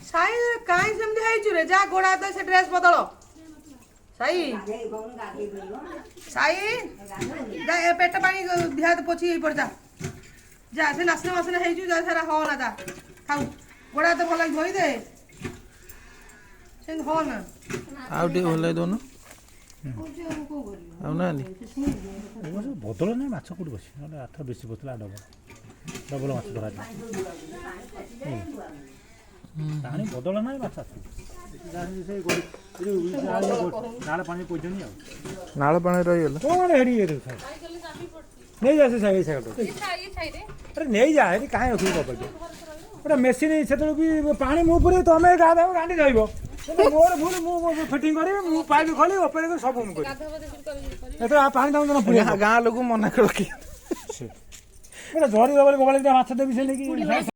ସାଇ କାଇଁ ସେମିତି ହେଇଛୁ ରେ ଯା ଗୋଡ ହାତ ସେ ଡ୍ରେସ ବଦଳ ସାଇ ସାଇ ଯା ଏ ପେଟ ପାଣି ଦିହା ପୋଛି ହେଇ ପଡ ଯା ସେ ନାସନା ମାସନା ହେଇଛୁ ଯା ସାରା ହ ନା ଯା ଖାଉ ଗୋଡ ହାତ ଭଲ ଧୋଇ ଦେ ସେମିତି ହ ନା ଆଉ ଟିକେ ଭଲ ଦଉନ ଆଉ ନା ବଦଳ ନାହିଁ ମାଛ କୋଉଠି ବସି ନହେଲେ ଆଠ ବେଶୀ ବସିଲା ଡବଲ ମାଛ ଧରାଯିବ ପାଣି ବଦଳ ନାହିଁ ମାଛ ନାଳ ପାଣି ପଇଛନ୍ତି ଆଉ ନାଳ ପାଣି ରହିଗଲା କ'ଣ ହେଡ଼ି ନେଇଯା ସେ ସାଇଡ୍ ଆରେ ନେଇଯା ହେଠି କାହିଁ ରଖିବୁ କବାଟ ଗୋଟେ ମେସିନ୍ ସେତେବେଳେ ବି ପାଣି ମୁଁ ପୁରୀ ତମେ ଗାଧବ ଗାଣ୍ଡି ରହିବ ମୋର ଭୁଲ ମୁଁ ଫିଟିଂ କରିବି ମୁଁ ପାଇପ୍ ଖୋଲି ଓପେନ୍ କରି ସବୁ ମୁଁ କରିବି ଏଥର ପାଣି ତମ ପୁରୀ ଗାଁ ଲୋକ ମନା ରଖି ଧରିବ ବୋଲି ଗୋବାଳି ମାଛ ଦେବି ସେ ନେଇକି